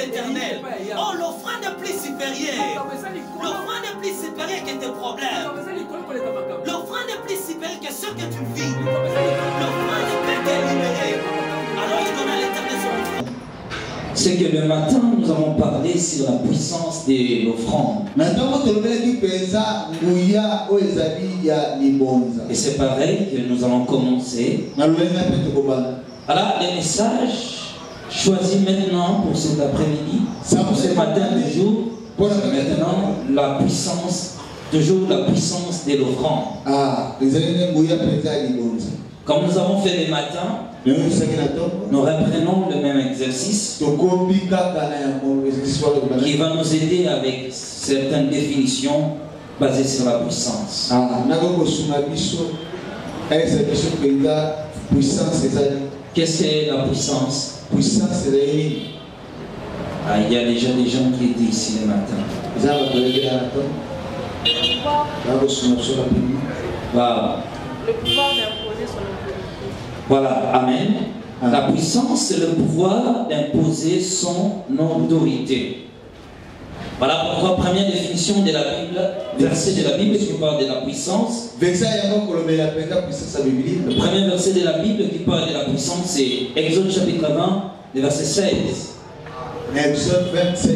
l'éternel. Oh, l'offrande est plus supérieure. L'offrande est plus supérieure que tes problèmes. L'offrande est plus supérieure que ce que tu vis. L'offrande peut te libérer. Alors il donne à l'éternel son offrande. C'est que le matin, nous avons parlé sur la puissance de l'offrande. Et c'est pareil que nous allons commencer. Alors, les messages choisis maintenant pour cet après-midi, pour ce matin du jour, c'est maintenant la puissance, toujours la puissance de l'offrande. Comme nous avons fait les matins, nous reprenons le même exercice qui va nous aider avec certaines définitions basées sur la puissance. Qu'est-ce que c'est la puissance? Il y a déjà des gens qui étaient ici le matin. Wow. Le pouvoir d'imposer son autorité. Voilà, amen. La puissance, c'est le pouvoir d'imposer son autorité. Voilà pourquoi première définition de la Bible, verset de la Bible qui parle de la puissance. Le premier verset de la Bible qui parle de la puissance, c'est Exode chapitre 20, le verset 16. Exode 26.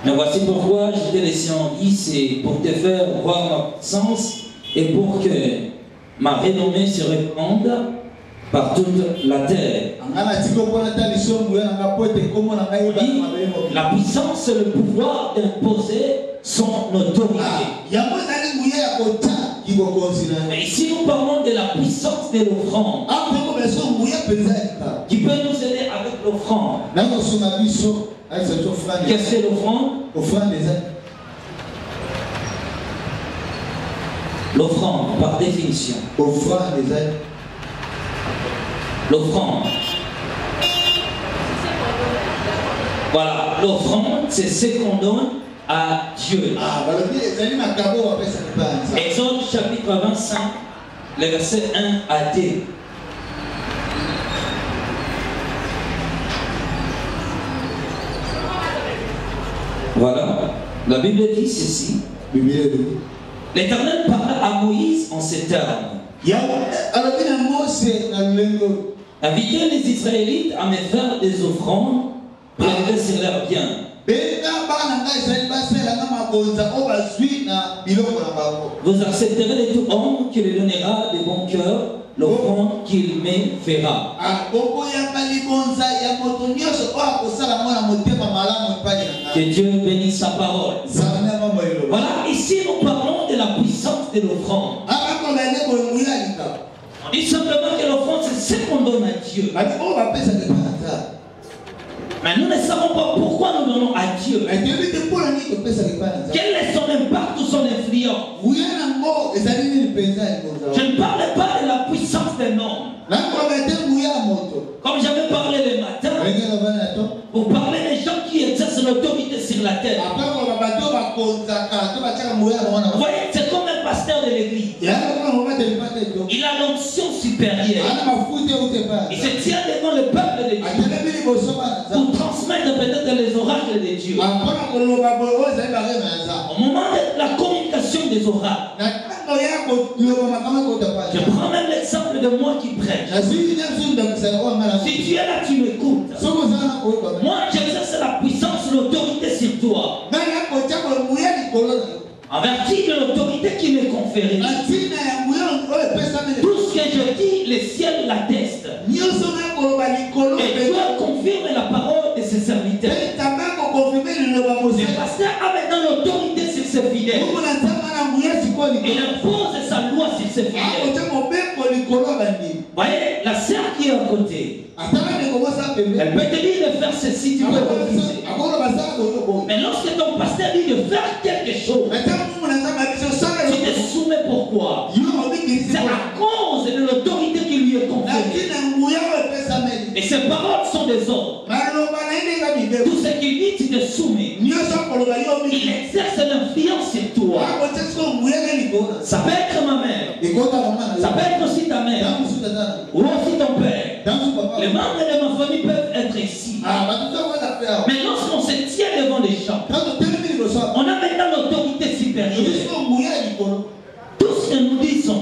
Mais voici pourquoi je t'ai laissé en vie, c'est pour te faire voir ma puissance et pour que ma renommée se répande par toute la terre. La puissance, c'est le pouvoir d'imposer son autorité. Mais ici, nous parlons de la puissance de l'offrande qui peut nous aider avec l'offrande. Qu'est-ce que c'est l'offrande? L'offrande, par définition. L'offrande. Voilà, l'offrande, c'est ce qu'on donne à Dieu. Exode chapitre 25, les versets 1 à 2. Voilà, la Bible dit ceci. L'Éternel parla à Moïse en ces termes. Invitez les Israélites à me faire des offrandes prélevées sur leurs biens. Vous accepterez de tout homme qui lui donnera de bon cœur l'offrande qu'il me fera. Que Dieu bénisse sa parole. Voilà, ici nous parlons de la puissance de l'offrande. On dit simplement que l'offrande, c'est ce qu'on donne à Dieu. Mais nous ne savons pas pourquoi nous donnons à Dieu. Quel est son impact ou son influence? Je ne parle pas de la puissance d'un homme. Comme j'avais parlé le matin, pour parler des gens qui exercent l'autorité sur la terre. Vous voyez, c'est comme un pasteur de l'église. Il a l'onction supérieure. Il se tient devant le peuple de Dieu pour transmettre peut-être les oracles de Dieu. Au moment de la communication des oracles, je prends même l'exemple de moi qui prêche. Si tu es là, tu m'écoutes. Moi, j'exerce la puissance, l'autorité sur toi. En vertu de l'autorité qui m'est conférée. Tout ce que je dis, les ciels l'attestent. Et Dieu confirme la parole de ses serviteurs. Le pasteur a maintenant l'autorité sur ses fidèles. Il impose sa loi sur ses fidèles. Voyez, la sœur qui est à côté, elle peut te dire de faire ceci, tu peux refuser. Mais lorsque ton pasteur dit de faire quelque chose, tu te soumets. Pourquoi? C'est à cause de l'autorité qui lui est conférée. Et ses paroles sont des ordres. Tout ce qu'il dit, tu te soumets. Il exerce l'influence sur toi. Ça peut être ma mère. Ça peut être aussi ta mère. Ou aussi ton père. Les membres de ma famille peuvent être ici. Mais lorsqu'on se On a maintenant l'autorité supérieure. Tout ce que nous disons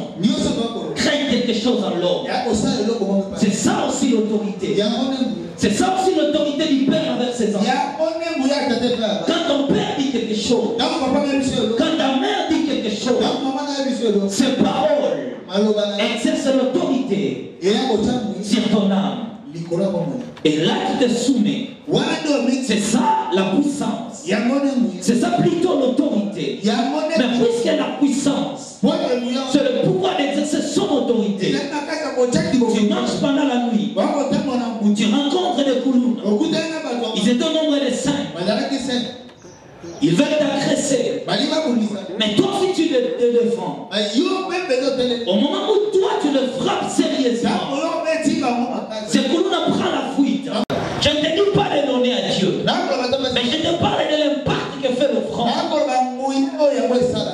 crée quelque chose en l'homme. C'est ça aussi l'autorité. C'est ça aussi l'autorité du Père avec ses enfants. Quand ton Père dit quelque chose, quand ta mère dit quelque chose, ces paroles exercent l'autorité sur ton âme. Et là tu te soumets. C'est ça la puissance. C'est ça plutôt l'autorité. Mais puisque la puissance, c'est le pouvoir d'exercer son autorité. Tu marches pendant la nuit. Tu rencontres des coulons. Ils étaient au nombre de 5. Ils veulent t'agresser. Mais toi aussi tu te défends. Au moment où toi tu le frappes sérieusement, ces coulons prennent la fuite. Je ne te dis pas de donner à Dieu. Mais je te parle de l'impact que fait l'offrande.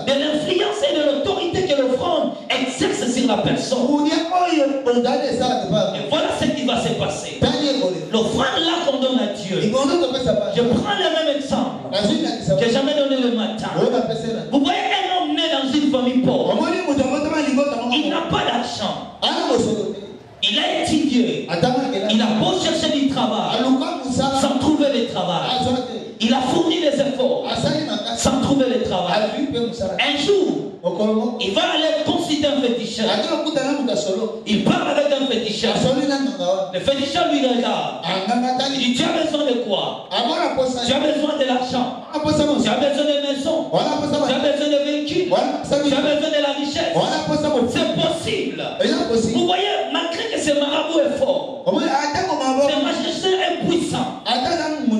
De l'influence et de l'autorité que l'offrande exerce sur la personne. Et voilà ce qui va se passer. L'offrande là qu'on donne à Dieu. Je prends le même exemple que jamais donné le matin. Vous voyez un homme né dans une famille pauvre. Il n'a pas d'argent. Il a étudié. Il a beau chercher du travail sans trouver le travail. Il a fourni des efforts sans trouver le travail. Un jour, il va aller consulter un féticheur. Il parle avec un féticheur. Le féticheur lui regarde. Il dit, tu as besoin de quoi? Tu as besoin de l'argent. Tu as besoin de maison. Tu as besoin de véhicules. Tu as besoin de la richesse. C'est possible. Vous voyez, malgré que ce marabout est fort, ce magicien est puissant.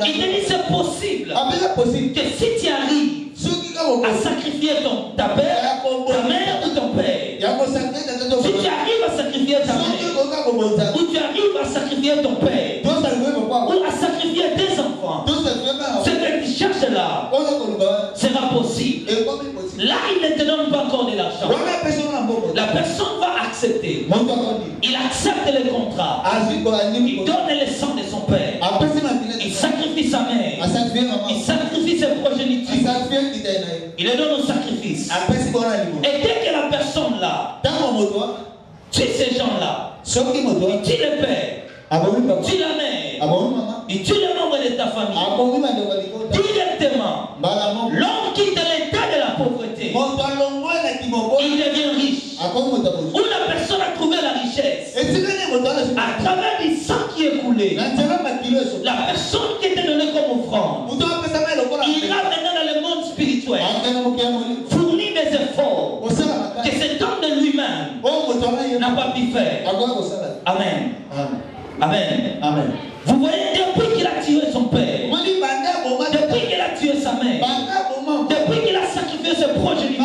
Il te dit c'est possible que si tu arrives à sacrifier ta mère ou ton père, si tu arrives à sacrifier ta mère, ou tu arrives à sacrifier ton père, ou à sacrifier tes enfants, ce que tu cherches là sera possible. Là, il ne te donne pas encore de l'argent. La personne va accepter. Il accepte le contrat. Il donne le sang de son père. Il sacrifie sa mère. Il sacrifie ses progénitures. Il le donne au sacrifice. Et dès que la personne là tue ces gens-là, il tue le père, tue la mère, il tue le membre de ta famille, directement, l'homme quitte l'état de la pauvreté. Il devient riche. Où la personne a trouvé la richesse à travers du sang qui est coulé. La personne qui était donnée comme offrande, il ira maintenant dans le monde spirituel, fournit des efforts que cet homme de lui-même n'a pas pu faire. Amen. Amen. Amen. Vous voyez, depuis qu'il a tué son père, depuis qu'il a tué sa mère, depuis qu'il a sacrifié ses progénitures,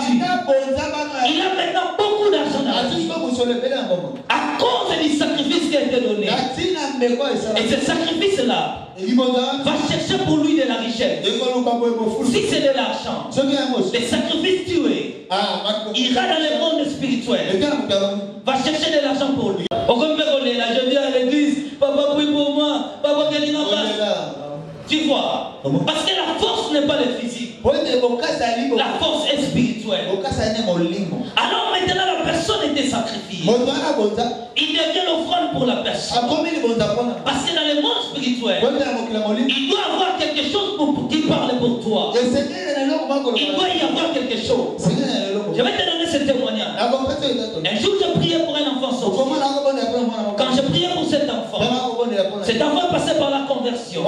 il a maintenant beaucoup d'argent dans la vie. À cause du sacrifice qui a été donné. Et ce sacrifice-là va chercher pour lui de la richesse. Si c'est de l'argent, le sacrifice tué ira dans le monde spirituel, va chercher de l'argent pour lui. Je dis à l'église, papa prie pour moi, papa qu'elle n'a pas. Tu vois, parce que la force n'est pas le physique. La force est spirituelle. Alors maintenant la personne était sacrifiée. Il devient l'offrande pour la personne. Parce que dans le monde spirituel, il doit avoir quelque chose qui parle pour toi. Il doit y avoir quelque chose. Je vais te donner ce témoignage. Un jour je priais pour un enfant sorcier. Quand je priais pour cet enfant est passé par la conversion.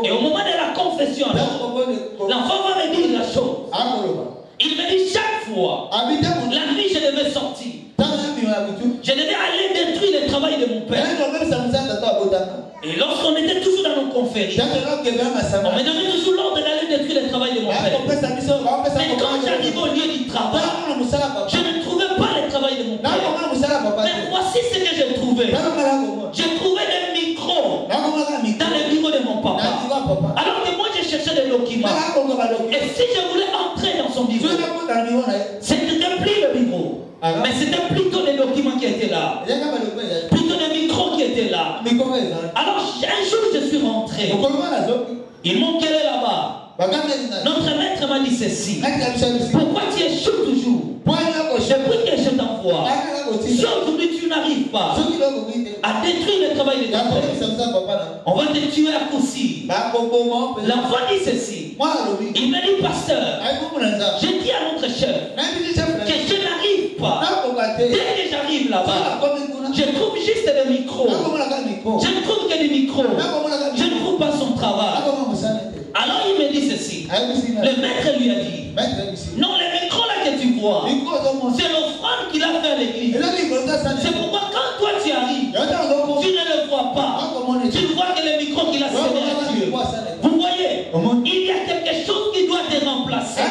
Et au moment de la confession, l'enfant va me dire la chose. Il me dit chaque fois, la nuit je devais sortir. Je devais aller détruire le travail de mon père. Et lorsqu'on était toujours dans nos conférences, on me donnait toujours l'ordre d'aller détruire le travail de mon père. Mais quand j'arrive au lieu du travail, je ne trouvais pas le travail de mon père. Mais voici ce que j'ai trouvé. J'ai trouvé des micros dans le bureau de mon papa. Alors que moi j'ai cherché des documents. Et si je voulais entrer dans son bureau, c'était plus le bureau. Mais c'était plutôt des documents qui étaient là. Plutôt des micros qui étaient là. Alors un jour je suis rentré. Ils m'ont calé là-bas. Notre maître m'a dit ceci. Pourquoi tu échoues toujours? Depuis que je t'envoie, si aujourd'hui tu n'arrives pas à détruire le travail de Dieu, on va te tuer à coup sûr. L'enfant dit ceci. Il me dit, pasteur, je dis à notre chef que je n'arrive pas. Dès que j'arrive là-bas, je trouve juste des micros. Je ne trouve que des micros. Je ne trouve pas son travail. Alors il me dit ceci. Le maître lui a dit, non, les micros là que tu vois, c'est l'offrande qu'il a fait à l'église. C'est pourquoi quand toi tu arrives, tu ne le vois pas. Tu vois que les micros qu'il a servi à Dieu. Vous voyez, il y a quelque chose qui doit te remplacer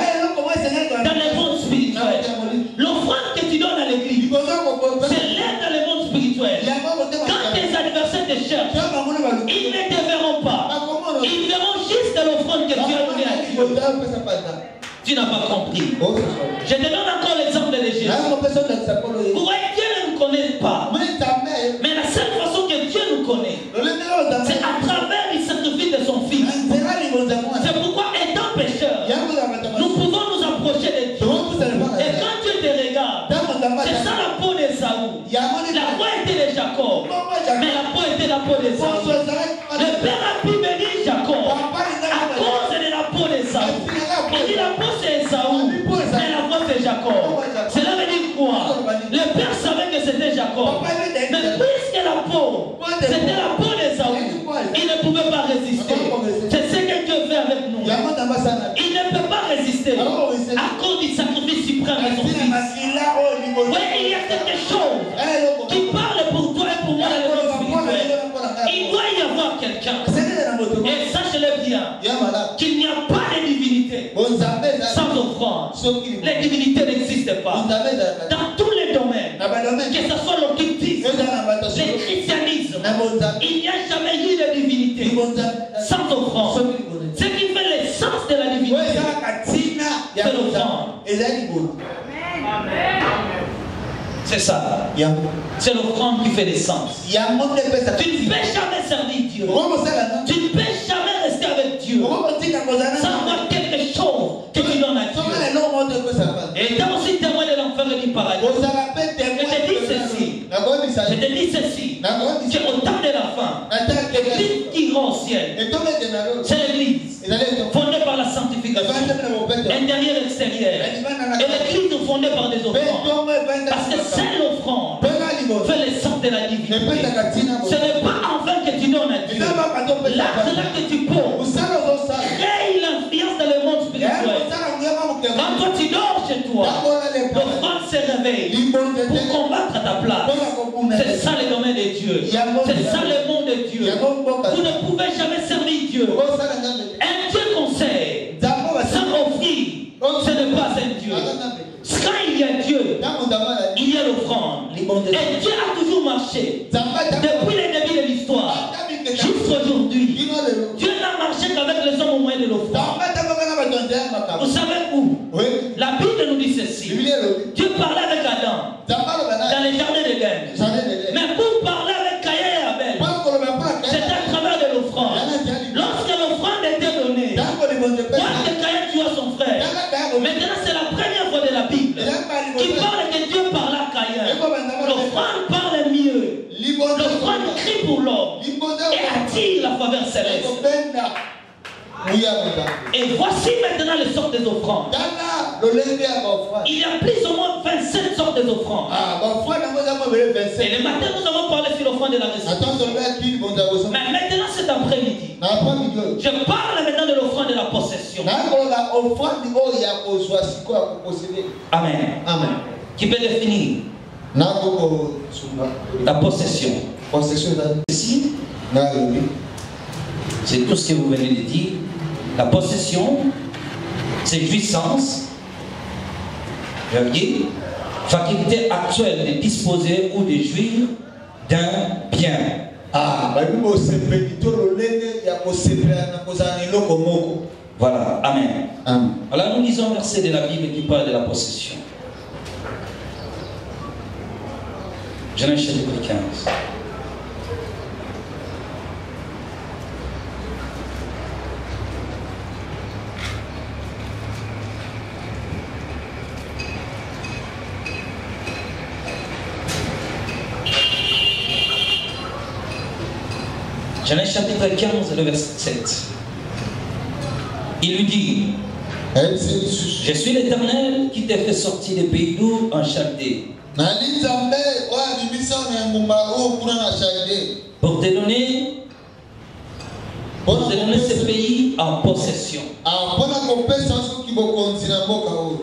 dans le monde spirituel. L'offrande que tu donnes à l'église, c'est l'aide dans le monde spirituel. Quand tes adversaires te cherchent, ils ne te verront pas. Ils verront juste l'offrande que tu as donnée à Dieu. Tu n'as pas compris. Je te donne encore l'exemple de Jésus. Vous voyez, Dieu ne nous connaît pas. Mais la seule façon que Dieu nous connaît, c'est à travers le sacrifice de son Fils. C'est pourquoi, étant pécheurs, nous pouvons nous approcher de Dieu. Et quand Dieu te regarde, c'est ça la peau de Saoul. La peau était de Jacob, mais la peau était la peau de Saoul. Le Père a pu bénir Jacob à cause de la peau de Saoul. Il dit la peau c'est Saoul, mais la peau c'est Jacob. Cela veut dire quoi? Le Père savait que c'était Jacob. Mais puisque la peau, c'était la peau de Saoul, il ne pouvait pas résister. C'est ce que Dieu fait avec nous. Il ne peut pas résister à cause du sacrifice suprême de son Fils. Oui, il y a quelque chose qui parle pour toi et pour moi dans le monde spirituel. Il doit y avoir quelqu'un. Et sachez-le bien, qu'il n'y a pas de divinité sans offrande. Les divinités n'existent pas. Dans tous les domaines, que ce soit l'occultisme, le christianisme, il n'y a jamais eu de divinité sans offrande. Ce qui fait l'essence de la divinité, c'est l'offrande. C'est ça. C'est l'offrande qui fait l'essence. Tu ne peux jamais servir Dieu. Tu ne peux jamais rester avec Dieu sans avoir quelque chose que tu donnes à Dieu. Et tu as aussi témoin de l'enfer et du paradis. Je te dis ceci. Qu'au temps de la fin, l'église qui ira au ciel, c'est l'église fondée par la sanctification, intérieure et extérieure. Et l'église fondée par des offrandes. Parce que c'est l'offrande fait l'essence de la divinité. Ce n'est pas en vain que tu donnes à Dieu. L'acte là que tu poses crée l'influence dans le monde spirituel. Quand toi tu dors chez toi, l'offrande se réveille pour combattre à ta place. C'est ça le domaine de Dieu. C'est ça le monde de Dieu. Vous ne pouvez jamais servir Dieu. Un Dieu qu'on sert sans offrir, ce n'est pas un Dieu. Quand il y a Dieu, il y a l'offrande. Et Dieu a toujours marché. Depuis le début de l'histoire, jusqu'aujourd'hui, Dieu n'a marché qu'avec les hommes au moyen de l'offrande. Vous savez où? La Bible nous dit ceci. Dieu parlait avec Adam dans les jardins d'Éden. Mais pour parler avec Caïn et Abel, c'était à travers de l'offrande. Lorsque l'offrande était donnée, lorsque Caïn tua son frère, maintenant c'est la première fois de la Bible qui parle que Dieu parle à Caïn. L'offrande parle mieux. L'offrande crie pour l'homme et attire la faveur céleste. Et voici maintenant les sortes des offrandes. Il y a plus ou moins 27 sortes des offrandes. Et le matin nous avons parlé sur l'offrande de la résurrection. Mais maintenant cet après-midi, je parle maintenant de l'offrande de la possession. Amen. Amen. Qui peut définir la possession? Ici, c'est tout ce que vous venez de dire. La possession, c'est jouissance, faculté actuelle de disposer ou de jouir d'un bien. Voilà, amen. Alors nous lisons un verset de la Bible qui parle de la possession. Genèse chapitre 15. Genèse chapitre 15, le verset 7. Il lui dit, je suis l'Éternel qui t'a fait sortir des pays d'Our en Chaldée. Pour te donner ce pays en possession.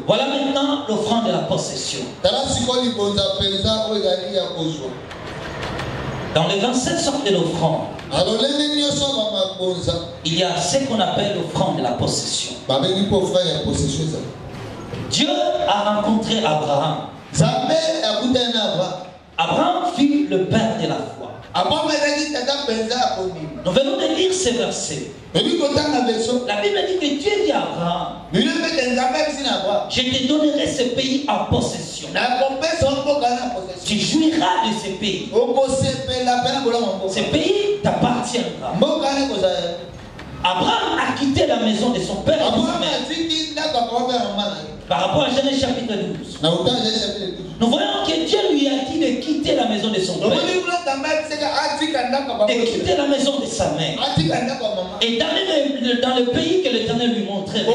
Voilà maintenant l'offrande de la possession. Dans les 27 sortes de l'offrande, il y a ce qu'on appelle l'offrande de la possession. Dieu a rencontré Abraham. Abraham fut le père de la foi. Nous venons de lire ces versets. La Bible dit que Dieu dit à Abraham, je te donnerai ce pays en possession. Tu jouiras de ce pays. Ce pays t'appartiendra. Abraham a quitté la maison de son père par rapport à Genèse chapitre 12. Nous voyons que Dieu lui a dit de quitter la maison de son père, de quitter la maison de sa mère et d'aller dans le pays que l'Éternel lui montrait.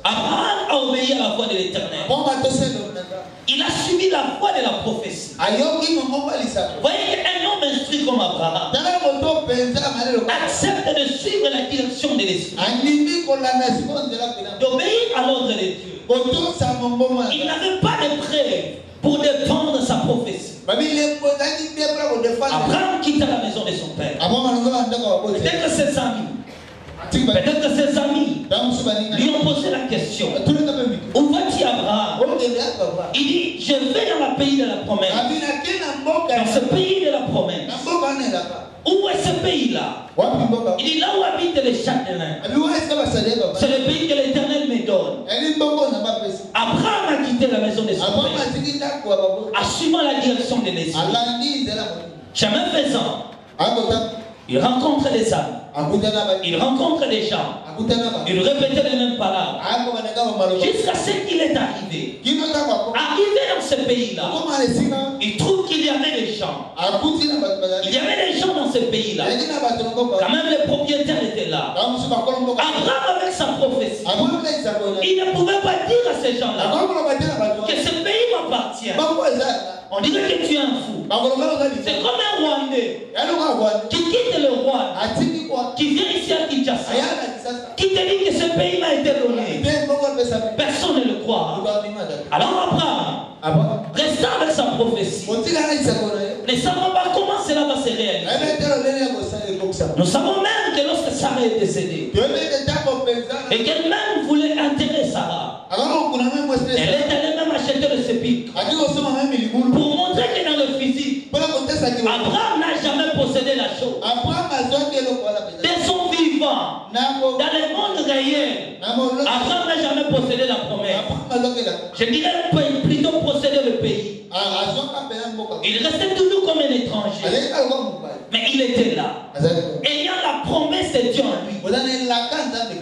Abraham a obéi à la voix de l'Éternel. Il a suivi la voix de la prophétie. Voyez qu'un homme instruit comme Abraham accepte de suivre la direction de l'Esprit, d'obéir à l'ordre de Dieu. Il n'avait pas de preuve pour défendre sa prophétie. Abraham quitta la maison de son père. Peut-être que ses amis lui ont posé la question, où vas-tu, Abraham? Il dit, je vais dans le pays de la promesse. Dans ce pays de la promesse. Où est ce pays-là? Il dit, là où habitent les châtelains. C'est le pays que l'Éternel me donne. Abraham a quitté la maison de son père, assumant la direction de l'Esprit. Chemin faisant, il rencontre des âmes. Il rencontre des gens. Il répétait les mêmes paroles. Jusqu'à ce qu'il est arrivé. Arrivé dans ce pays-là, il trouve qu'il y avait des gens. Il y avait des gens dans ce pays-là. Quand même les propriétaires étaient là. Abraham avec sa prophétie, il ne pouvait pas dire à ces gens-là que ce pays m'appartient. On dirait que tu es un fou. C'est comme un Rwandais qui quitte le roi, qui vient ici à Kinshasa, qui te dit que ce pays m'a été donné. Personne ne le croit. Alors Abraham, restant avec sa prophétie, ne savons pas comment cela va se réaliser. Nous savons même que lorsque Sarah est décédée, et qu'elle-même voulait enterrer Sarah, elle est allée même acheter le sépulcre pour montrer que dans le physique, Abraham n'a jamais possédé la chose. Dès son vivant, dans le monde réel, Abraham n'a jamais possédé la promesse. Je dirais plutôt posséder le pays. Il restait toujours comme un étranger. Mais il était là, ayant la promesse de Dieu en lui,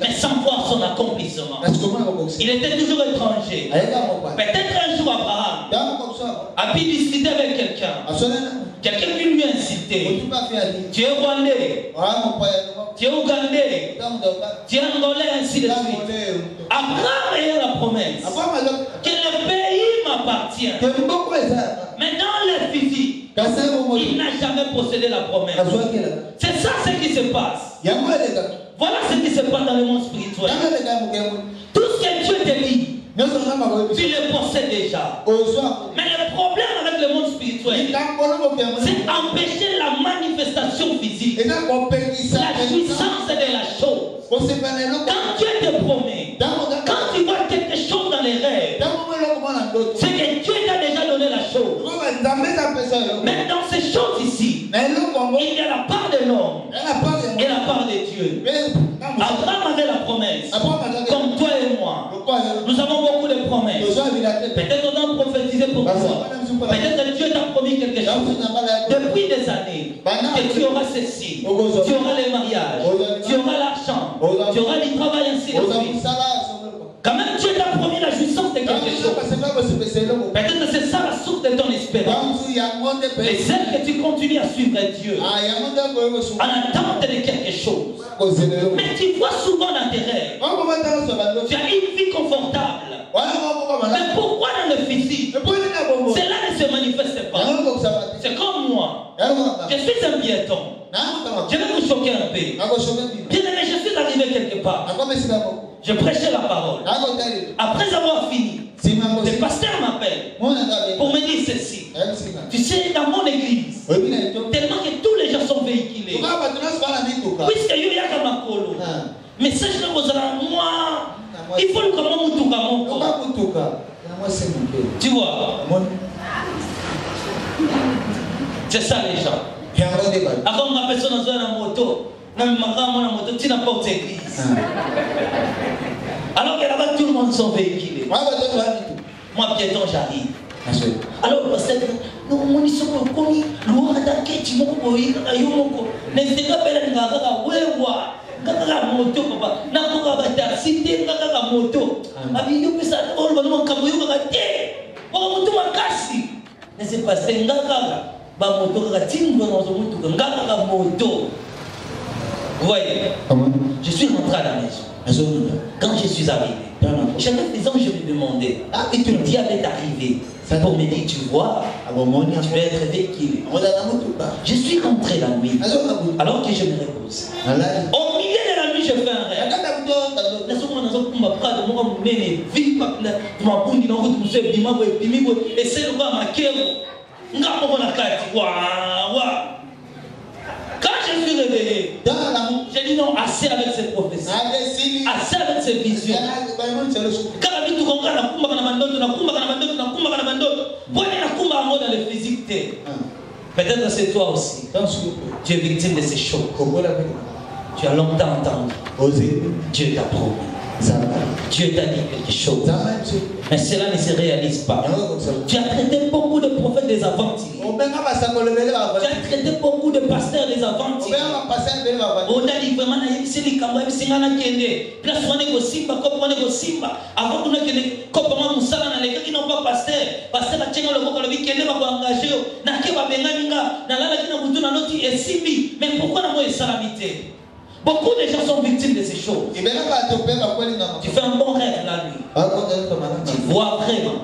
mais sans voir son accomplissement. Il était toujours étranger. Peut-être un jour Abraham a pu discuter avec quelqu'un. Quelqu'un qui lui a incité. Tu es rwandais, tu es ougandais, tu es angolais, ainsi de suite. Abraham ayant la promesse que le pays m'appartient. Mais dans le physique, il n'a jamais possédé la promesse. C'est ça ce qui se passe. Voilà ce qui se passe dans le monde spirituel. Tout ce que Dieu te dit, tu le possèdes déjà. Mais le problème avec le monde spirituel, c'est empêcher la manifestation physique, la puissance de la chose. Quand Dieu te promet, quand tu vois quelque chose dans les rêves, c'est que Dieu t'a déjà donné la chose. Mais dans ces choses ici, il y a la part de l'homme et la part de Dieu. Abraham avait la promesse, comme toi et moi. Nous avons beaucoup de promesses. Peut-être on a prophétisé pour toi. Peut-être que Dieu t'a promis quelque chose depuis des années, que tu auras ceci, tu auras les mariages, tu auras l'argent, tu auras du travail, ainsi de suite. Quand même Dieu t'a promis la jouissance de quelque chose. Peut-être que c'est ça la source de ton espérance. Mais celle que tu continues à suivre Dieu, en attente de quelque chose. Mais tu vois souvent dans tes rêves, tu as une vie confortable. Mais pourquoi dans le physique, cela ne se manifeste pas? C'est comme moi. Je suis un piéton. Je vais vous choquer un peu. Bien aimé, je suis arrivé quelque part. Je prêchais la parole. Après avoir fini, le pasteur m'appelle pour me dire ceci. Tu sais, dans mon église, tellement que tous les gens sont véhiculés, puisque il y a comme un colo, mais sache que vous allez, moi, il faut le comment tu vois, c'est ça les gens. Avant ma personne dans une moto, tu n'as pas d'église. Alors que là-bas, tout le monde sont véhiculés. Moi, piéton, j'arrive. Alors, parce que nous, on est commis, nous, on a attaqué, tu m'as dit, n'hésitez pas à faire la moto, papa. N'a pas de taxi, la moto. Abi, yo, ça, on va nous encaboyer, on va dire, on va tout casser. Mais c'est pas c'est ba moto, moto. Vous voyez, je suis rentré à la maison. Quand je suis arrivé, chaque maison, je me demandais, et que le diable est arrivé pour me dire, tu vois, tu vas être véhicule. Je suis rentré la nuit, alors que je me repose. Au milieu de la nuit, je fais un rêve. Quand je suis réveillé, j'ai dit non, assez avec cette prophétie, assez avec cette vision. Peut-être c'est toi aussi. Tu es victime de ces choses. Tu as longtemps entendu. Dieu t'a promis. Dieu t'a dit quelque chose. Mais cela ne se réalise pas. Tu as traité beaucoup de prophètes des aventuriers. Tu as traité beaucoup de pasteurs des aventuriers. On a dit vraiment, avant qu'on ait comment nous sommes dans les gens qui n'ont pas pasteur. Pasteur a tenu le mot qu'on a vu qu'il est engagé. Mais pourquoi n'a pas salamité? Beaucoup de gens sont victimes de ces choses. Tu fais un bon rêve la nuit. Tu vois vraiment.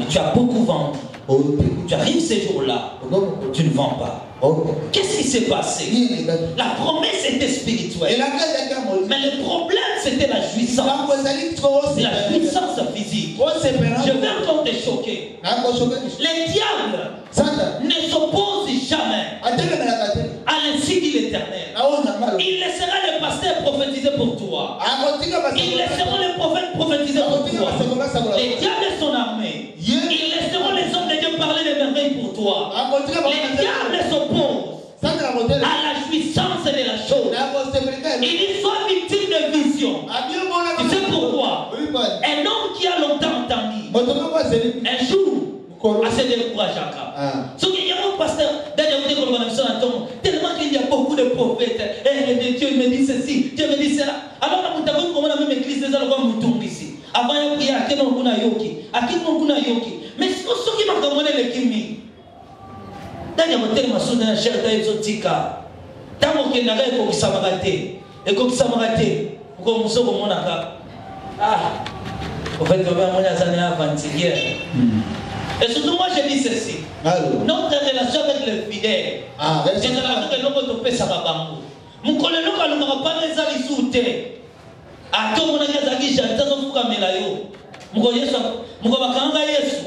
Et tu as beaucoup vendu. Tu arrives ces jours-là. Tu ne vends pas. Qu'est-ce qui s'est passé? La promesse était spirituelle. Mais le problème c'était la jouissance. La jouissance physique. Je vais encore te choquer. Les diables ne s'opposent jamais à l'insi dit l'Éternel. Il laissera les pasteurs prophétiser pour toi. Ils laisseront les prophètes prophétiser pour toi. Les diables sont armés. Ils laisseront les hommes de Dieu parler des merveilles pour toi. Les diables s'opposent à la jouissance de la chose. Ils sont victimes de vision. Tu sais pourquoi? Un homme qui a longtemps entendu, un jour, à se décourager. Ce qu'il y a un pasteur, tellement qu'il y a beaucoup de prophètes, et Dieu me dit ceci, Dieu me dit cela. Alors, on a vu comment la même église des algos nous tombe ici. Avant, il y a prié à qui l'on a yoki, mais ce qui m'a commandé le kimi. D'ailleurs, on tellement soudé un cher d'exotica. Tant qu'on n'a pas eu Samarate, et comme Samarate, comme nous sommes au Monaca. Ah, au fait, on va à années avant-hier. Et surtout, moi, je dis ceci. Notre relation avec le fidèle, c'est la relation que nous avons fait ça. Mon collègue, nous n'avons pas les amis soutés. À tout le monde, nous avons dit, j'attends que vous camez là. Mon collègue, nous avons dit, Yesu.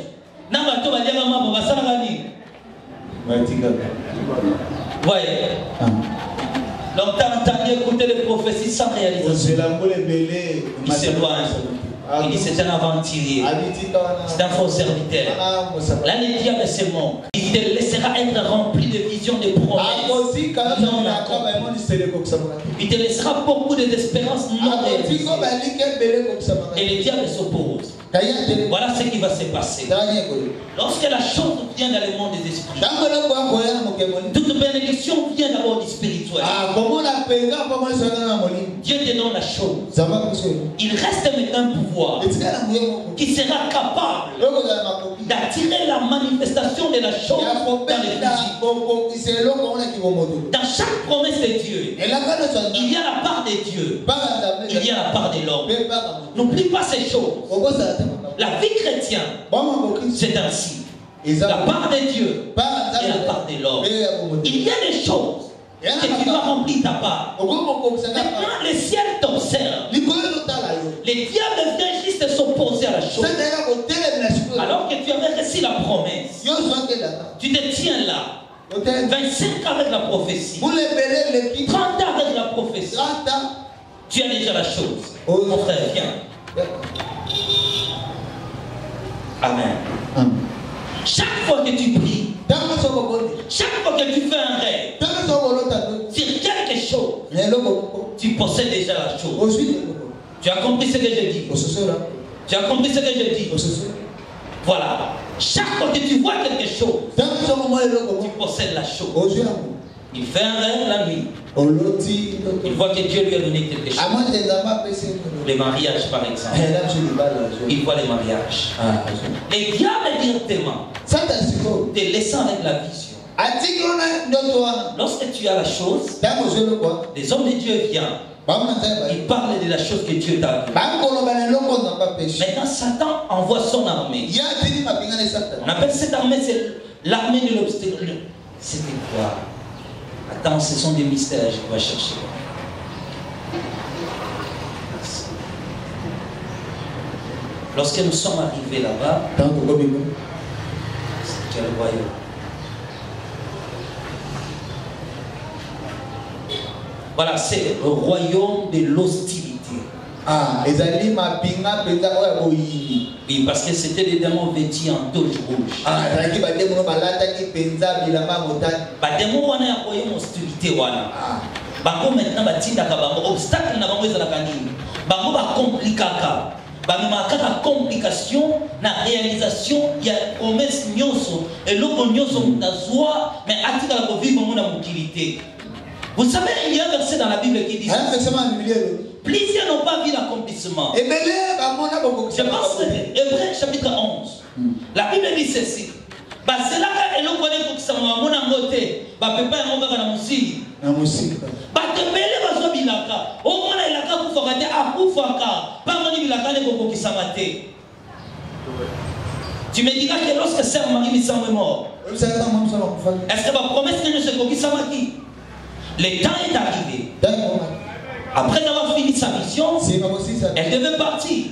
Nous avons dit, nous avons dit, voyez. Donc, t'as écouté les prophéties sans réalisation. Il s'éloigne. Il dit c'est un aventurier. C'est un faux serviteur. Là, le diable se moque. Il te laissera être rempli de visions, de promesses. Il te laissera beaucoup d'espérances non réalisées. Et le diable s'oppose. Voilà ce qui va se passer. Lorsque la chose vient dans le monde des esprits, toute bénédiction vient d'abord du spirituel. Dieu te donne la chose. Il reste maintenant un pouvoir qui sera capable d'attirer la manifestation de la chose dans les physiques. Dans chaque promesse de Dieu, il y a la part de Dieu, il y a la part de l'homme. N'oublie pas ces choses. La vie chrétienne, c'est ainsi. La part de Dieu et la part de l'homme. Il y a des choses que tu dois remplir ta part. Maintenant, le ciel t'observe. Le diable vient juste s'opposer à la chose. Alors que tu avais reçu la promesse, tu te tiens là. 25 ans avec la prophétie, 30 ans avec la prophétie, tu as déjà la chose. Mon frère, viens. Amen. Chaque fois que tu pries, chaque fois que tu fais un rêve sur quelque chose, tu possèdes déjà la chose. Tu as compris ce que je dis? Tu as compris ce que je dis? Voilà. Chaque fois que tu vois quelque chose, tu possèdes la chose. Il fait un rêve la nuit. Il voit que Dieu lui a donné quelque chose. Les mariages, par exemple. Il voit les mariages. Et diable directement te laissant avec la vision. Lorsque tu as la chose, les hommes de Dieu viennent. Il parle de la chose que Dieu t'a dit. Maintenant, Satan envoie son armée. On appelle cette armée, c'est l'armée de l'obstacle. C'était quoi? Attends, ce sont des mystères, je dois chercher. Lorsque nous sommes arrivés là-bas, c'était le royaume. Voilà, c'est le royaume de l'hostilité. Oui, parce que c'était des démons vêtus en toge rouge. Démons wana ya royaume hostilité wana. Bango maintenant batindaka bango obstacle na bango ezalaka nini? Bango ba complicaka. Bamemaka la complication na réalisation ya promesse nyonso eloko nyonso mutazwa mais atika la vivre mon amoukilité. Vous savez, il y a un verset dans la Bible qui dit plusieurs n'ont pas vu l'accomplissement. Je pense que Hébreux chapitre 11. La Bible dit ceci. C'est là que l'on connaît pour que ça m'a mon angoté. Papa et mon gars dans mon signe. Batembele bazo bilaka. Au moins il a qu'à vous faire à vous faire. Pas mon bilaka ne peut qui s'amate. Tu me diras que lorsque Sœur Marie est mort, est-ce que ma promesse ne se coquille s'amati? Le temps est arrivé. Après avoir fini sa mission, elle devait partir.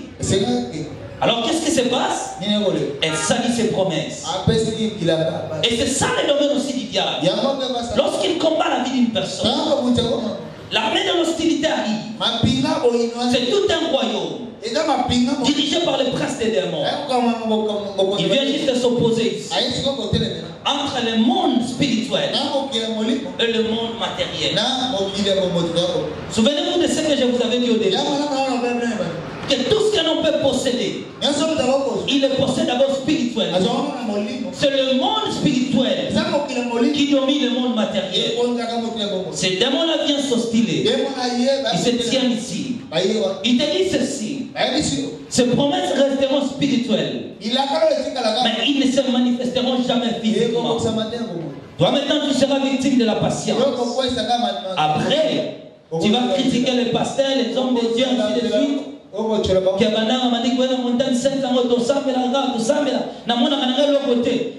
Alors qu'est-ce qui se passe? Elle salit ses promesses. Et c'est ça le domaine aussi du diable. Lorsqu'il combat la vie d'une personne, l'armée de l'hostilité arrive. C'est tout un royaume dirigé par le prince des démons. Il vient juste s'opposer ici entre le monde spirituel et le monde matériel. Souvenez-vous de ce que je vous avais dit au début. Que tout ce que l'on peut posséder, il le possède d'abord spirituel. C'est le monde spirituel qui domine le monde matériel. Ces démons-là viennent s'hostiler. Ils se tiennent ici. Il te dit ceci. Ces promesses resteront spirituelles. Mais ils ne se manifesteront jamais physiquement. Toi maintenant tu seras victime de la patience. Après, tu vas critiquer les pasteurs, les hommes de Dieu, ainsi de suite.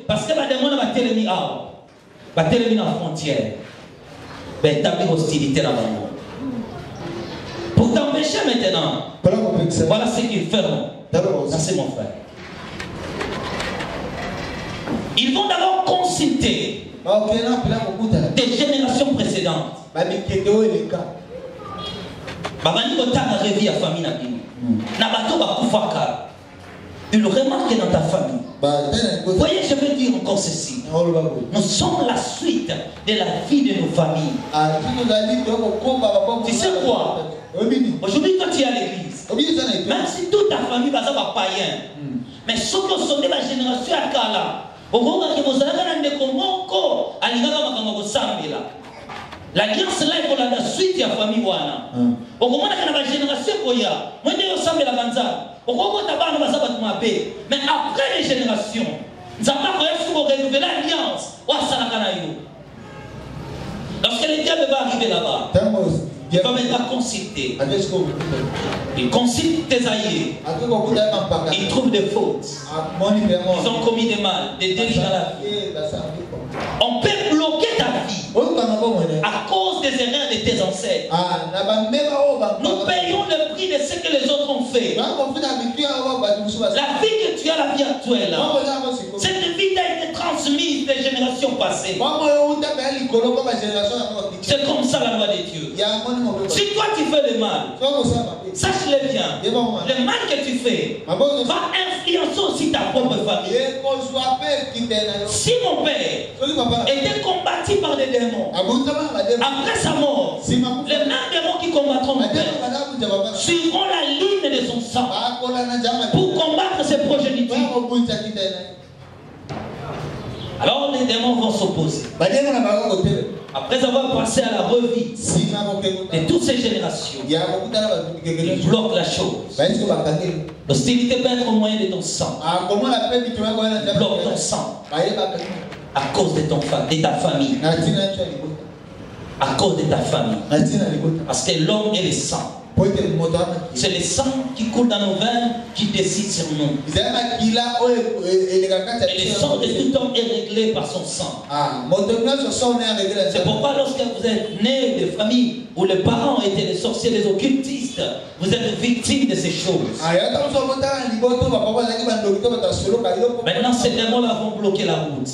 Parce que la frontière hostilité dans le monde. Pour t'empêcher maintenant, voilà ce qu'ils feront. Ça c'est mon frère. Ils vont d'abord consulter des générations précédentes. Il remarque dans ta famille. Voyez, je veux dire encore ceci. Nous sommes la suite de la vie de nos familles. Tu sais quoi? Aujourd'hui, quand tu es à l'église, même si toute ta famille va être païen, mais ce que sont des générations à Kala, l'alliance là est pour la suite de la famille. Mais après les générations, nous avons renouveler l'alliance. Lorsque le diable va arriver là-bas, il va maintenant consulter. Il consulte tes aïeux. Il trouve des fautes. Ils ont commis des mal, des délits dans la vie. On peut bloquer ta vie à cause des erreurs de tes ancêtres. Nous payons le prix de ce que les autres ont fait. La vie que tu as, la vie actuelle, cette vie a été transmise des générations passées. C'est comme ça la loi de Dieu. Si toi tu fais le mal, sache-le bien, le mal que tu fais va influencer aussi ta propre famille. Si mon père était combattu par des démons, après sa mort, les mêmes démons qui combattront mon père suivront la ligne de son sang pour combattre ses progénitures. Alors les démons vont s'opposer. Après avoir passé à la revue de toutes ces générations, ils bloquent la chose. L'hostilité peut être au moyen de ton sang. Bloque ton sang à cause de ta famille. À cause de ta famille. Parce que l'homme est le sang. C'est le sang qui coule dans nos veines qui décide sur nous. Et le sang de tout homme est réglé par son sang. C'est pourquoi lorsque vous êtes né de famille où les parents ont été les sorciers, les occultistes, vous êtes victimes de ces choses. Maintenant, ces démons-là vont bloquer la route.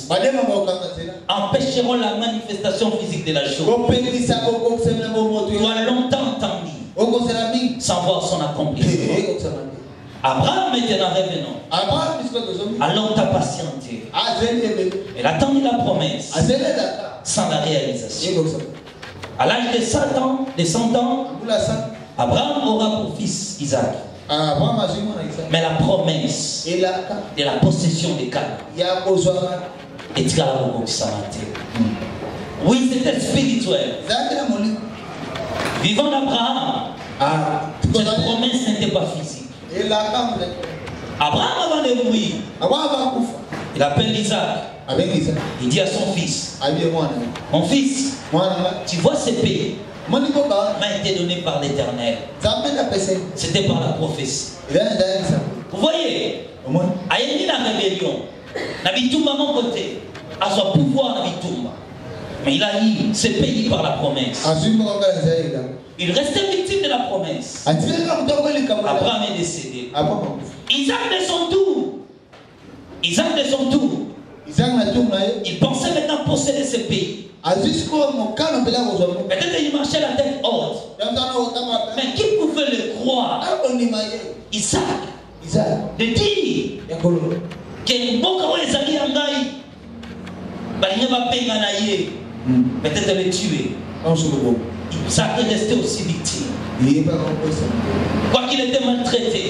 Empêcheront la manifestation physique de la chose. Tu as longtemps entendu sans voir son accomplissement. Abraham maintenant revenons. Alors t'as patienté. Elle attendit la promesse sans la réalisation. À l'âge de 100 ans, Abraham aura pour fils Isaac. Mais la promesse de la possession des Canaan est là au Samaritain. Oui, c'était spirituel. Vivant d'Abraham, cette promesse n'était pas physique. Abraham, avant de mourir, il appelle Isaac. Il dit à son fils, mon fils, tu vois ce pays m'a été donné par l'Éternel. C'était par la prophétie. Vous voyez, à la rébellion, Nabitumba mon côté, à son pouvoir Nabitumba. Mais il a eu ce pays par la promesse. Il restait victime de la promesse. Abraham est décédé. Isaac de son tour. Il pensait maintenant posséder ce pays. Peut-être qu'il marchait la tête haute. Mais qui pouvait le croire? Isaac. De dire que Mboka Ezali Angaï, peut-être le tuer. Isaac est resté aussi victime. Quoi qu'il était maltraité.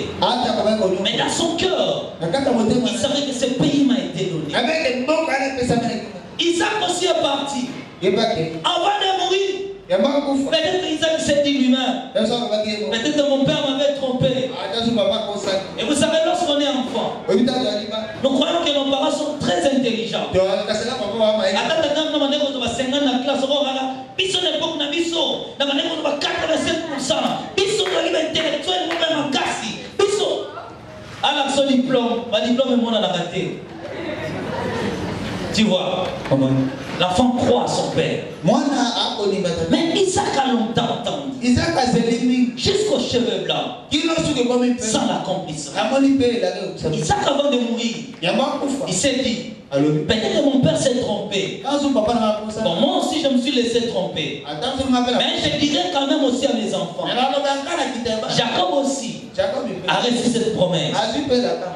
Mais dans son cœur, il savait que ce pays m'a été donné. Isaac aussi est parti. Avant de mourir, peut-être Isaac s'est dit lui-même, peut-être mon père m'avait trompé. Et vous savez, lorsqu'on est enfant, nous croyons que nos parents sont très intelligents. Tu vois, l'enfant croit à son père. Mais Isaac a longtemps attendu. Jusqu'aux cheveux blancs. Sans l'accomplissement. Isaac, avant de mourir, il s'est dit, peut-être que mon père s'est trompé. Bon, moi aussi je me suis laissé tromper. Mais je dirais quand même aussi à mes enfants. Jacob aussi a reçu cette promesse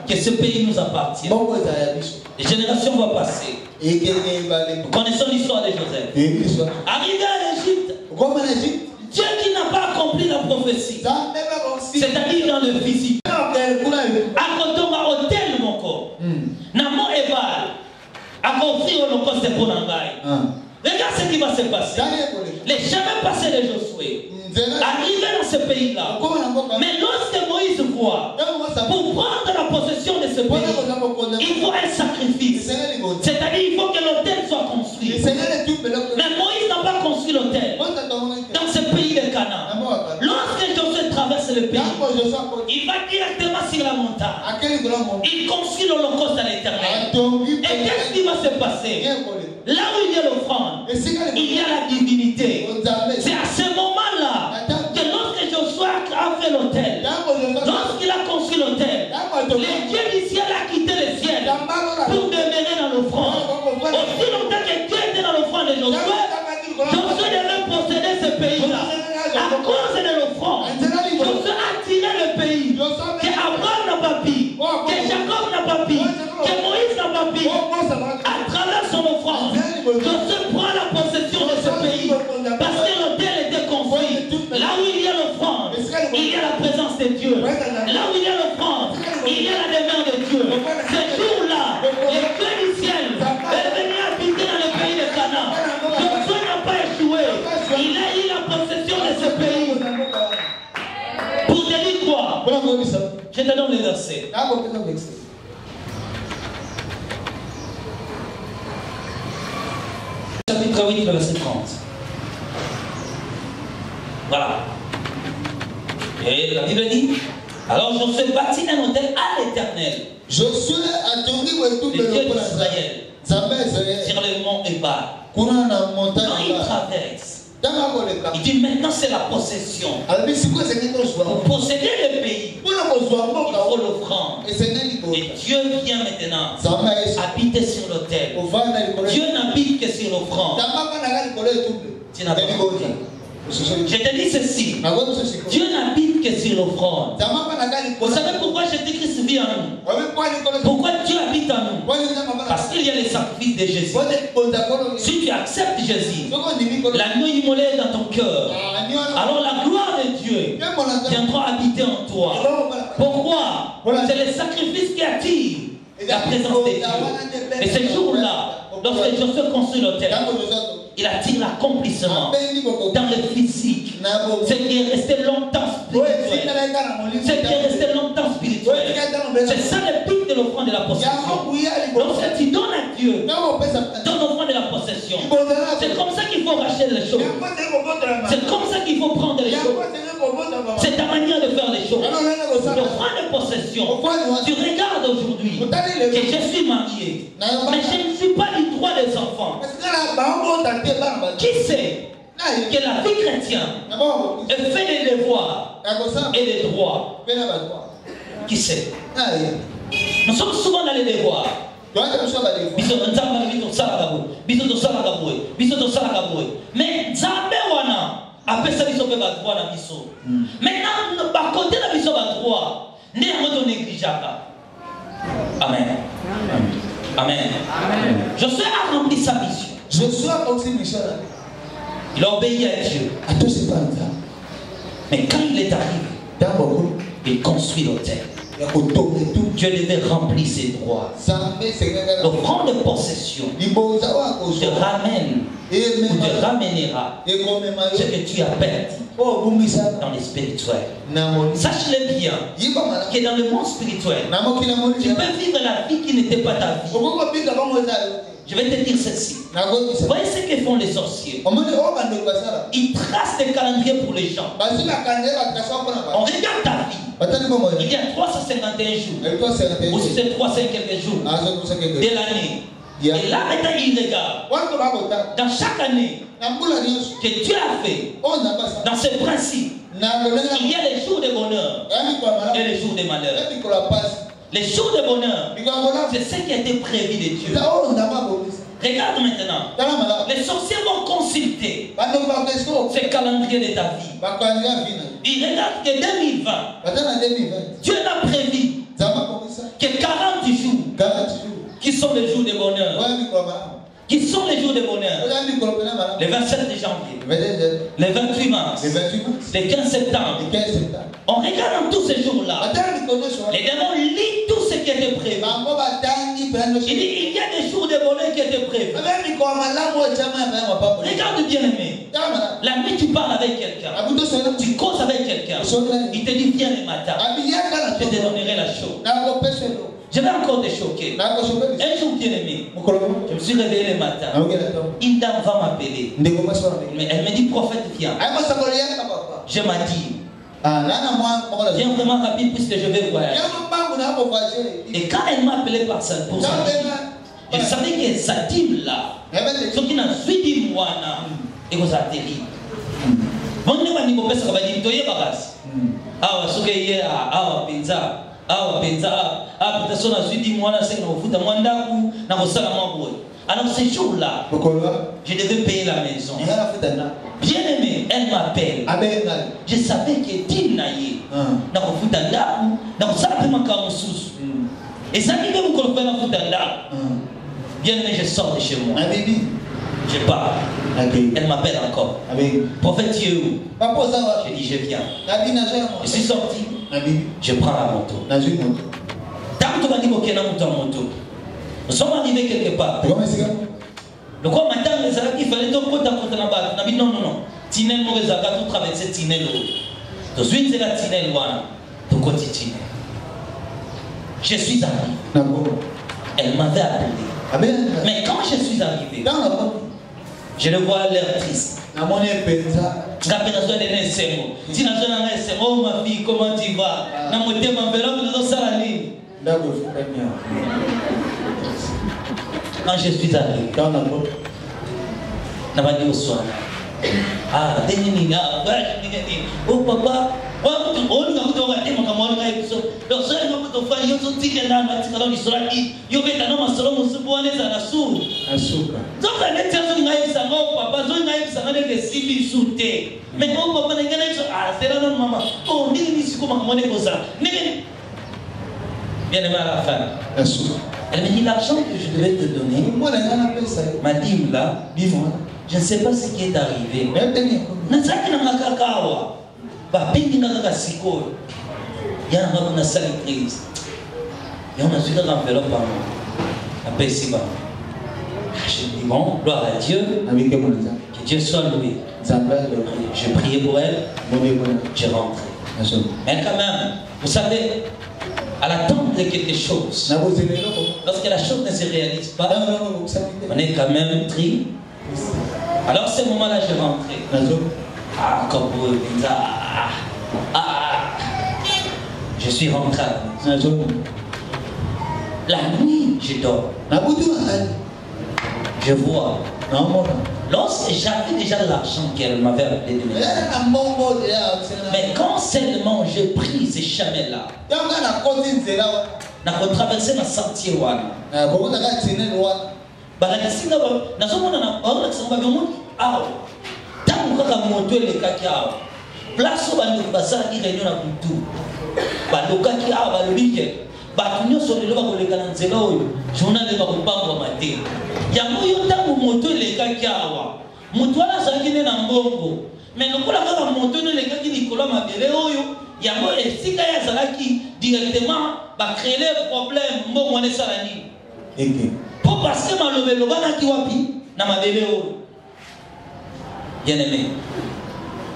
que ce pays nous appartient. Les générations vont passer. Nous connaissons l'histoire de Joseph. Arrivé à l'Égypte, Dieu qui n'a pas accompli la prophétie. C'est-à-dire dans le physique. À côté de hôtel, mon corps. Namo Ebal. À confie holocauste pour l'engaille. Regarde ce qui va se passer. Les chemins passés de Josué. Arrivé dans ce pays-là. Mais lorsque Moïse voit, pour prendre la possession de ce pays, il faut un sacrifice. C'est-à-dire il faut que l'autel soit construit. Mais Moïse n'a pas construit l'autel dans ce pays de Canaan. Lorsque Josué traverse le pays, il va directement sur la montagne. Il construit l'holocauste à l'Éternel. Et qu'est-ce qui va se passer? Là où il y a l'offrande, il y a la divinité. C'est à ce moment-là que lorsque Josué a fait l'autel, lorsqu'il a construit l'autel, les dieux du ciel a quitté le ciel pour demeurer dans l'offrande. Aussi longtemps que Dieu était dans l'offrande de Josué, Josué devait posséder ce pays-là. À cause de l'offrande, Josué a tiré le pays que Abraham n'a pas pris, que Jacob n'a pas pris, que Moïse n'a pas pris. À travers son offrande, Josué prend la possession de ce pays parce que l'autel était construit. Là où il y a l'offrande, il y a la présence de Dieu. Là où il y a l'offrande, il y a la demeure de Dieu. Ce jour-là, les dieux du ciel est venu habiter dans le pays de Canaan. Josué n'a pas échoué. Il a eu la possession de ce pays. Pour te dire quoi? Je te donne le verset. Chapitre 8, le verset 30. Voilà. Et la Bible dit, alors Josué bâtit un autel à l'Éternel, Josué a tourné le Dieu d'Israël, sur le mont Ebal. Quand il traverse, il dit maintenant c'est la possession. Pour posséder le pays, il faut l'offrande. Et Dieu vient maintenant habiter sur l'autel. Dieu n'habite que sur l'offrande. Tu n'as pas compris. Je te dis ceci. Dieu n'habite que sur l'offrande. Vous savez pourquoi Jésus-Christ vit en nous? Pourquoi Dieu habite en nous? Parce qu'il y a les sacrifices de Jésus. Si tu acceptes Jésus, l'agneau immolé dans ton cœur, alors la gloire de Dieu viendra habiter en toi. Pourquoi? C'est le sacrifice qui attire la présence de Dieu. Et ce jour-là, lorsque Josué construit l'autel, il attire l'accomplissement dans le physique. Ce qui est resté longtemps spirituel. Ce qui est resté longtemps spirituel. C'est ça le but de l'offrande de la possession. Lorsque tu donnes à Dieu, donne l'offrande de la possession. C'est comme ça qu'il faut racheter les choses. C'est comme ça qu'il faut prendre les choses. C'est ta manière de faire les choses. L'offrande de possession. Tu regardes aujourd'hui que je suis marié, mais je ne suis pas du droit des enfants. Qui sait que la vie chrétienne fait des devoirs et des droits? Qui sait? Nous sommes souvent dans les devoirs. Mais maintenant, à côté de la mission de droit, nous négligeable. Amen. Amen. Josué a rempli sa mission. Il a obéi à Dieu. Mais quand il est arrivé, il construit l'autel. Dieu devait remplir ses droits. L'offrande de possession te ramène ou te ramènera ce que tu as perdu dans les spirituels. Sache-le bien que dans le monde spirituel, tu peux vivre la vie qui n'était pas ta vie. Je vais te dire ceci. Voyez ce que font les sorciers. Ils tracent des calendriers pour les gens. On regarde ta vie. Il y a 351 jours. Ou si c'est 300 quelques jours de l'année. Et là maintenant il regarde. Dans chaque année que Dieu a fait, dans ce principe, il y a les jours de bonheur et les jours de malheur. Les jours de bonheur, c'est ce qui a été prévu de Dieu. Regarde maintenant. Les sorciers vont consulter ce calendrier de ta vie. Ils regardent que 2020, Dieu n'a prévu que 40 jours qui sont les jours de bonheur. qui sont les jours de bonheur. Les 27 janvier, les 28 mars, les 15 septembre. On regarde dans tous ces jours-là. Les démons lisent tout ce qui était prévu. Il dit, il y a des jours de bonheur qui étaient prévus. Regarde bien aimé. La nuit tu parles avec quelqu'un. Tu causes avec quelqu'un. Il te dit viens le matin. Je te donnerai la chose. Je vais encore te choquer. Un jour bien aimé, je me suis réveillé le matin. Une dame va m'appeler. Mais elle me dit prophète viens. Je m'ai dit viens vraiment rapide puisque je vais voyager. Et quand elle m'a appelé pour ça, je savais que sa dîme là, ce qui n'a suivi moi, et vous a terrible. Bon, nous avons dit que ça va dire que tu es bagas. Ah, ce que y a, ah, pizza. Ah, peut-être qu'on a suivi moi, c'est que nous foutons moins d'argent, nous avons ça à alors ces jours-là, je devais payer la maison. Bien aimé, elle m'appelle. Je savais que Tinaïe, nous avons foutu un d'argent, nous avons ça vraiment comme sous. Et ça qui veut vous qu'on fait un foutu un d'argent. Bien aimé, je sors de chez moi. Je pars. Elle m'appelle encore. Prophète, tu es où? Je dis, je viens. Je suis sorti. Je prends la moto. Tant que tu m'as dit que tu as moto, nous sommes arrivés quelque part. Le quoi matin, il fallait donc côté là-bas. On a dit non. Tinel, nous avons tout traversé Tinel. Tu suis la Tinel, tu continues. Je suis arrivé. Elle m'avait appelé. Mais quand je suis arrivé, je le vois l'air triste. Oh ma fille, comment tu vas? Quand je suis arrivé, on m'a dit au soir. Ah, oh papa, bien aimé à la fin. Elle me dit l'argent que je devais te donner, ma dîme là, je ne sais pas ce qui est arrivé. Il y a une salitrice. Il y a une enveloppe à moi. Je dis bon, gloire à Dieu. Que Dieu soit loué. J'ai prié pour elle. J'ai rentré. Mais quand même, vous savez, à l'attente de quelque chose, lorsque la chose ne se réalise pas, on est quand même triste. Alors, ce moment-là, j'ai rentré. Ah, comme vous, je suis rentré. La nuit, je dors. Je vois. Lorsque j'avais déjà l'argent qu'elle m'avait appelé de me donner. Mais quand seulement j'ai pris ces chemins-là, j'ai traversé ma sentier. place où bazar qui réunion na butu baloka ki a balobike batunyo so lelo bakoleka na nzela oyo journal le bakopangwa mate yango yo tango moto lekaki awa moto wana azalaki ne na mbongo mais lokola kaka moto ne lekaki likolo mabele oyo yango esika ya azalaki directement bakréer problème mbongo wana esala nini po parce que malobelo banaki wapi na mabele oyo bien aimé.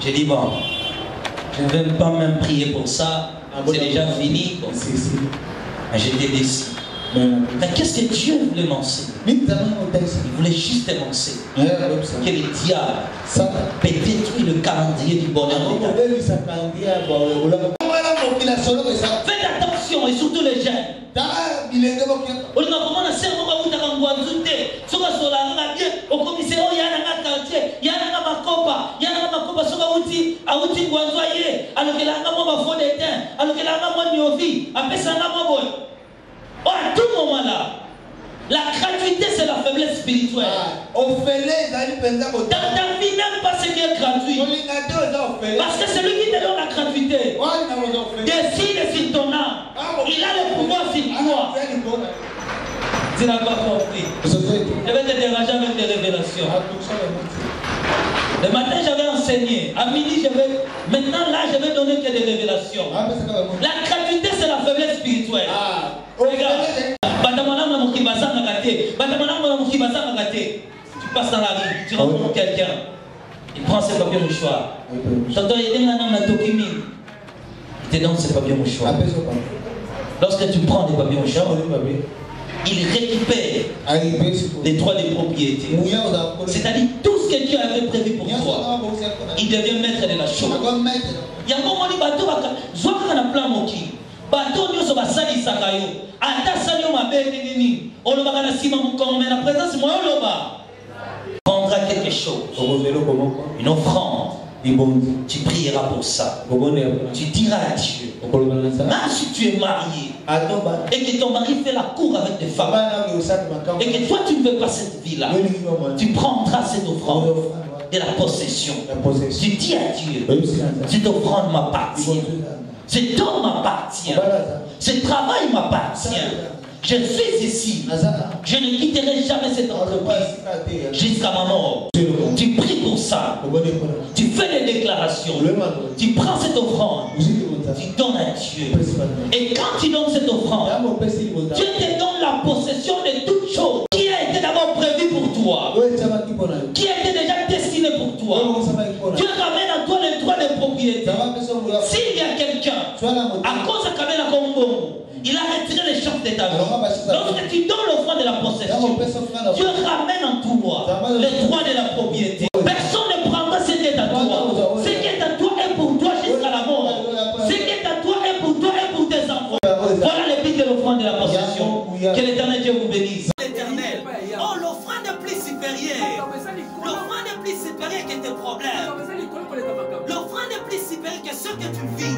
J'ai dit bon, je ne vais pas même prier pour ça, c'est déjà fini. Bon. Mais j'étais déçu. Mais qu'est-ce que Dieu voulait m'enseigner? Il voulait juste m'enseigner que le diable peut détruire le calendrier du bonheur. Faites attention et surtout les jeunes. Oh, à tout moment là, la gratuité c'est la faiblesse spirituelle. Dans ta vie, n'aime pas ce qui est gratuit. Parce que celui qui te donne la gratuité décide sur ton âme. Il a le pouvoir sur toi. Tu n'as pas compris. Je vais te déranger avec des révélations. Le matin, j'avais enseigné. À midi, maintenant, là, je vais donner que des révélations. La gratuité, c'est la faiblesse spirituelle. Regarde. Tu passes dans la rue, tu rencontres quelqu'un. Il prend ses papiers mouchoirs. Tonton, il te donne ses papiers mouchoirs. Lorsque tu prends des papiers mouchoirs, il récupère les droits des propriétés. C'est-à-dire tout ce que Dieu avait prévu pour toi. Il devient maître de la chose. Il y a un moment où bateau va plan moki. Bateau nyoso ba sali sakayo. Ata sali o mabe nini. On le va na sima mukong mais la présence moi on le va. Prendra quelque chose. Une offrande. Tu prieras pour ça. Tu diras à Dieu. Même si tu es marié et que ton mari fait la cour avec des femmes et que toi tu ne veux pas cette vie-là, tu prendras cette offrande de la possession. Tu dis à Dieu, cette offrande m'appartient. Cet homme m'appartient. Ce travail m'appartient. Je suis ici. Je ne quitterai jamais cette entreprise jusqu'à ma mort. Tu pries pour ça. Tu fais des déclarations. Tu prends cette offrande. Tu donnes à Dieu. Et quand tu donnes cette offrande, Dieu te donne la possession de toutes choses qui a été d'abord prévue pour toi, qui a été déjà destinée pour toi. Dieu ramène à toi les droits de propriété. S'il y a quelqu'un, à cause de Kamena Kombo, il a retiré les chances de ta vie. Lorsque tu donnes l'offrande de la possession, Dieu ramène en toi les droits de la propriété. Personne ne prendra ce qui est à toi. Ce qui est à toi est pour toi jusqu'à la mort. Ce qui est à toi est pour toi et pour tes enfants. Voilà le but de l'offrande de la possession. Que l'Éternel Dieu vous bénisse. L'éternel. Oh, l'offrande est plus supérieure. L'offrande est plus supérieure que tes problèmes. L'offrande est plus supérieure que ce que tu vis.